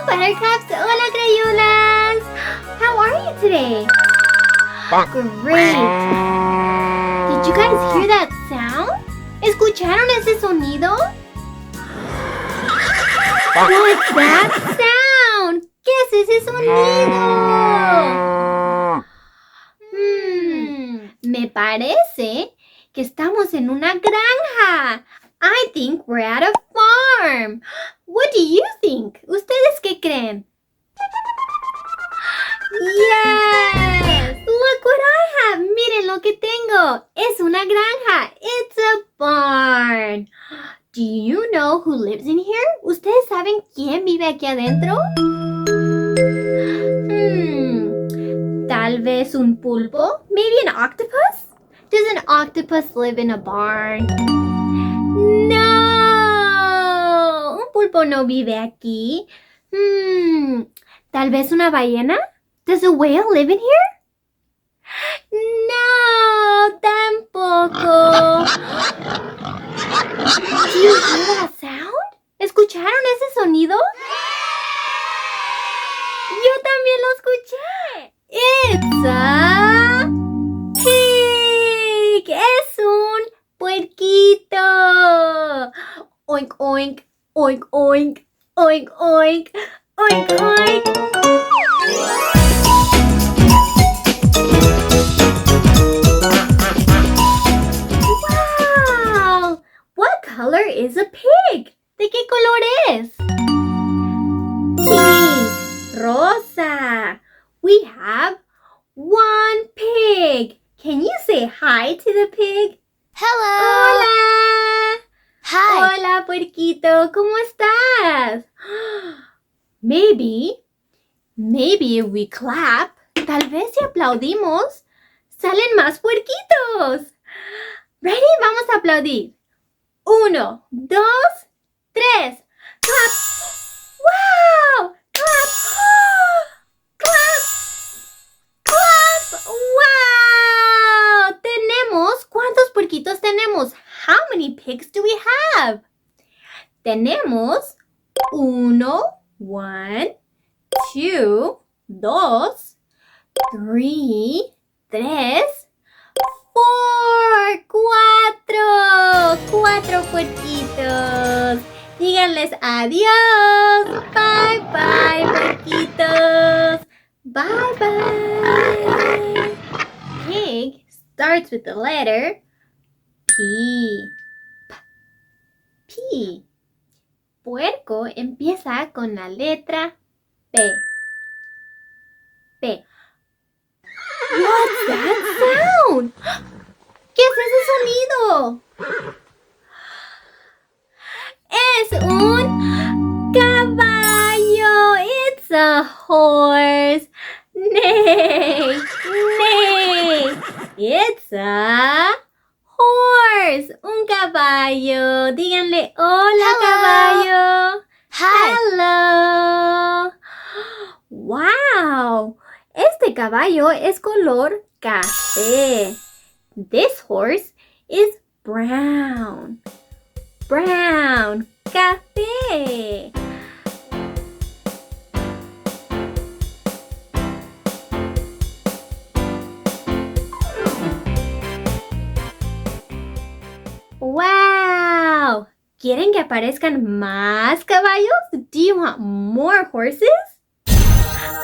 Buttercups! Hola, Crayulas! How are you today? Great! Did you guys hear that sound? ¿Escucharon ese sonido? What's that sound? ¿Qué es ese sonido? Me parece que estamos en una granja. I think we're at a farm. What do you think? ¿Ustedes qué creen? Yes! Look what I have. Miren lo que tengo. Es una granja. It's a barn. Do you know who lives in here? ¿Ustedes saben quién vive aquí adentro? Tal vez un pulpo? Maybe an octopus? Does an octopus live in a barn? No! Un pulpo no vive aquí. Tal vez una ballena? Does a whale live in here? No, tampoco. Do you hear that sound? ¿Escucharon ese sonido? Yo también lo escuché. It's a pig. Es un puerquito. Oink, oink, oink, oink, oink, oink, oink, oink. Wow! What color is a pig? ¿De qué color es? Pink, rosa. We have one pig. Can you say hi to the pig? Hello. Hola. Hi. Hola, puerquito. ¿Cómo estás? Maybe if we clap, tal vez si aplaudimos, salen más puerquitos. Ready? Vamos a aplaudir. 1, 2, 3. Clap. Wow. Clap. Clap. Clap. Wow. ¿Cuántos puerquitos tenemos? How many pigs do we have? Tenemos 1, 2, 2, 3, 4 puerquitos. Díganles adiós. Bye, bye, puerquitos. Bye, bye. Pig starts with the letter P. P. Puerco empieza con la letra P. P. What's that sound? ¿Qué es ese sonido? Es un caballo. It's a horse. Nay, nay. It's a horse. Un caballo. Díganle hola, Hello. caballo. Hi. Hello. Wow. Este caballo es color café. This horse is brown. Brown. Café. Wow. ¿Quieren que aparezcan más caballos? Do you want more horses?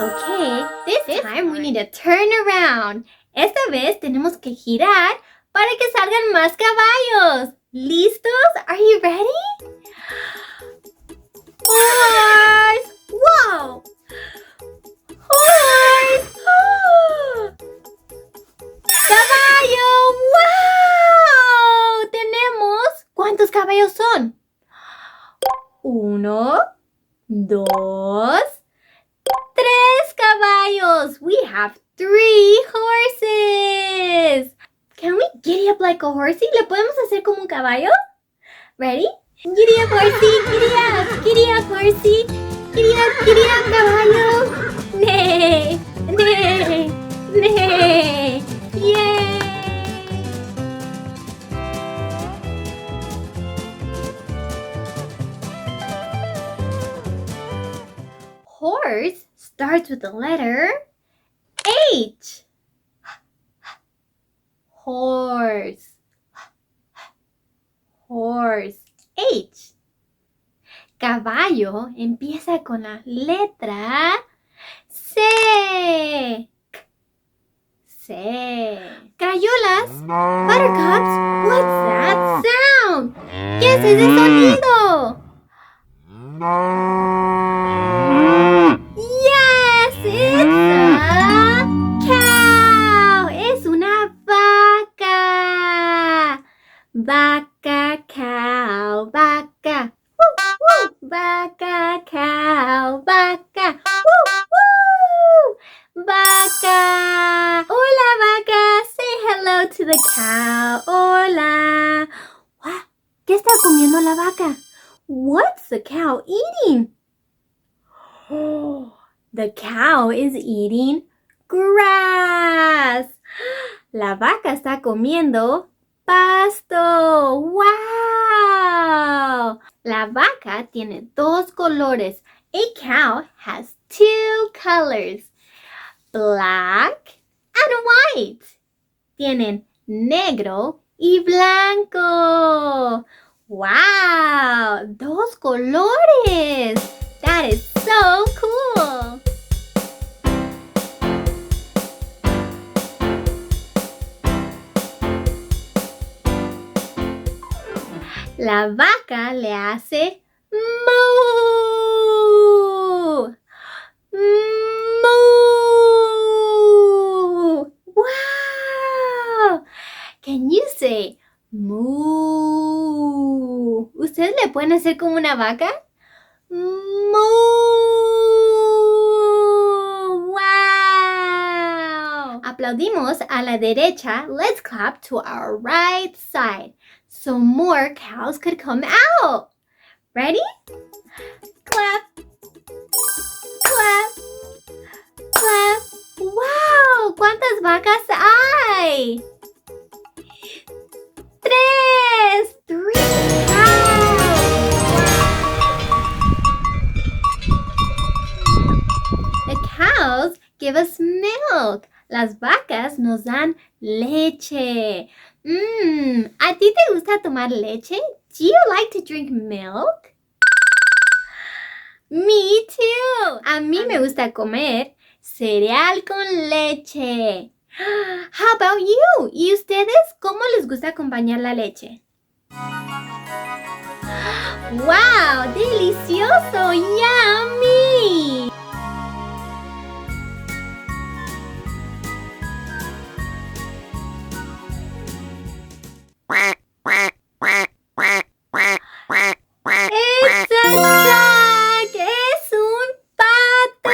Okay, this time we need to turn around. Esta vez tenemos que girar para que salgan más caballos. ¿Listos? Are you ready? Horse! Whoa! Horse! Oh. ¡Caballo! ¡Wow! Tenemos... ¿Cuántos caballos son? 1, 2, 3 caballos. We have 3 horses. Can we giddy up like a horsey? ¿Le podemos hacer como un caballo? Ready? Giddy up, horsey. Giddy up. Giddy up, horsey. Giddy up, caballo. Nay. Nay. Nay. Yay. horse starts with the letter H. Horse. Horse. H. Caballo empieza con la letra C. C. Crayolas. Buttercups. What's that sound? ¿Qué es ese sonido? Yes, it's a cow. Es una vaca. Vaca, cow, vaca. Woo, woo. Vaca, cow, vaca. Woo, woo. Vaca. Hola, vaca. Say hello to the cow. Hola. What? ¿Qué está comiendo la vaca? What's the cow eating? Oh, the cow is eating grass. La vaca está comiendo pasto. ¡Wow! La vaca tiene dos colores. A cow has two colors, black and white. Tienen negro y blanco. ¡Wow! ¡Dos colores! That is so cool! La vaca le hace moo. Moo. Wow! Can you say moo? ¿Ustedes le pueden hacer como una vaca? Moo. Wow! Aplaudimos a la derecha. Let's clap to our right side so more cows could come out. Ready? Clap. Clap. Clap. Wow! ¿Cuántas vacas hay? 3 cows. The cows give us milk. Las vacas nos dan leche. ¿A ti te gusta tomar leche? Do you like to drink milk? Me too. A mí me gusta comer cereal con leche. How about you? ¿Y ustedes cómo les gusta acompañar la leche? ¡Wow! ¡Delicioso! ¡Yummy! ¡Es un duck! ¡Es un pato!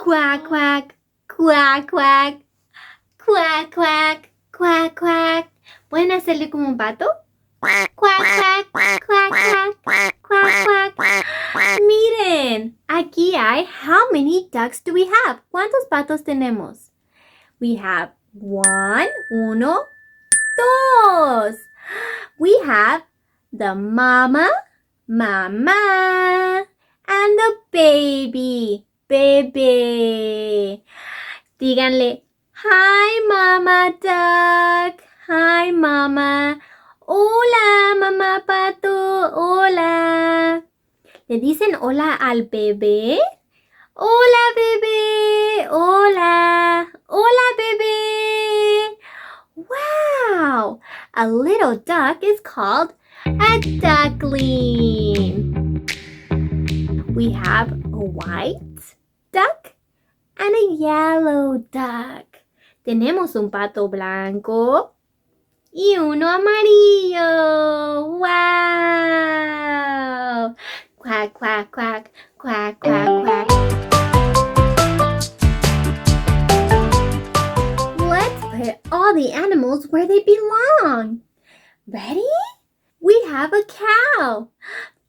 ¡Quack, quack! ¡Quack, quack! ¡Quack, quack! ¡Quack, quack! ¿Pueden hacerle como un pato? ¡Quack, quack! ¡Quack, quack! ¡Quack, quack! Miren, aquí hay how many ducks do we have? ¿Cuántos patos tenemos? We have uno, dos. We have the mama, and the baby. Díganle, hi mama duck, hi mama. Hola mamá pato, hola. ¿Le dicen hola al bebé? Hola bebé, hola, hola bebé. Wow, a little duck is called a duckling. We have a white duck and a yellow duck. Tenemos un pato blanco y uno amarillo. Wow. Quack, quack, quack, quack, quack, quack. Let's put all the animals where they belong. Ready? We have a cow.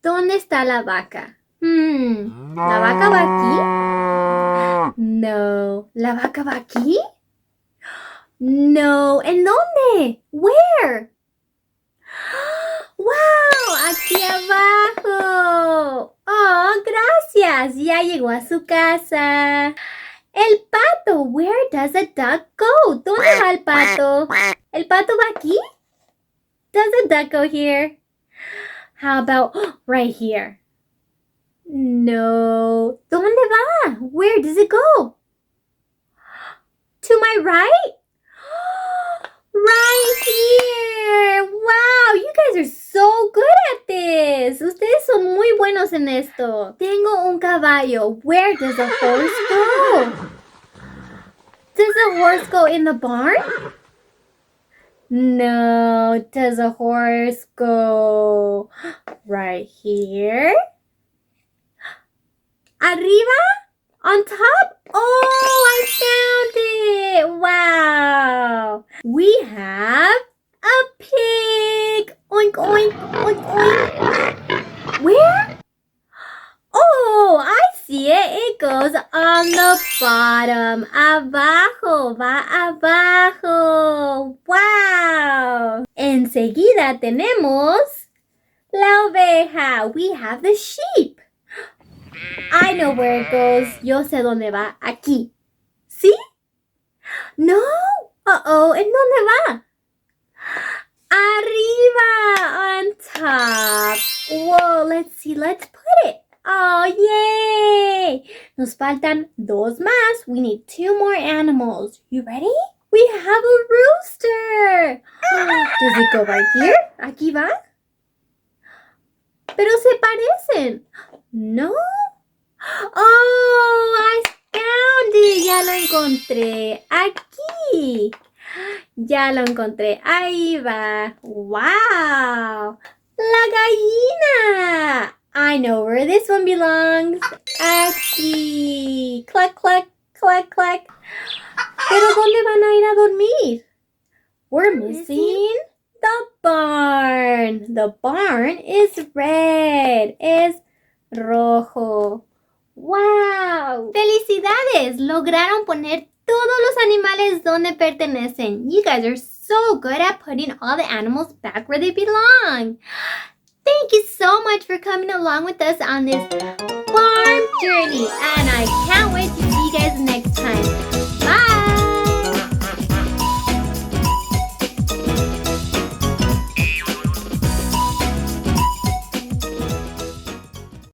¿Dónde está la vaca? ¿La vaca va aquí? No. ¿La vaca va aquí? No. ¿En dónde? Where? Wow, aquí abajo. Oh, gracias. Ya llegó a su casa. El pato. Where does the duck go? ¿Dónde va el pato? ¿El pato va aquí? Does the duck go here? How about right here? No. ¿Dónde va? Where does it go? To my right? Right here. Wow, you guys are so good at this. Ustedes son muy buenos en esto. Tengo un caballo. Where does the horse go? Does the horse go in the barn? No. Does the horse go right here? Arriba? On top? Oh, I found it! Wow! We have a pig! Oink, oink, oink, oink. Where? Oh, I see it. It goes on the bottom. Abajo, va abajo. Wow! Enseguida tenemos la oveja. We have the sheep. I know where it goes. Yo sé dónde va. Aquí. ¿Sí? No. Uh-oh. ¿En dónde va? Arriba. On top. Whoa. Let's see. Let's put it. Oh, yay. Nos faltan dos más. We need two more animals. You ready? We have a rooster. Does it go right here? Aquí va. Pero se parecen. No. Oh, I found it. Ya lo encontré. Aquí. Ya lo encontré. Ahí va. Wow. La gallina. I know where this one belongs. Aquí. Cluck, cluck, cluck, cluck. Pero ¿dónde van a ir a dormir? We're missing the barn. The barn is red. Es rojo. ¡Wow! ¡Felicidades! Lograron poner todos los animales donde pertenecen. You guys are so good at putting all the animals back where they belong. Thank you so much for coming along with us on this farm journey. And I can't wait to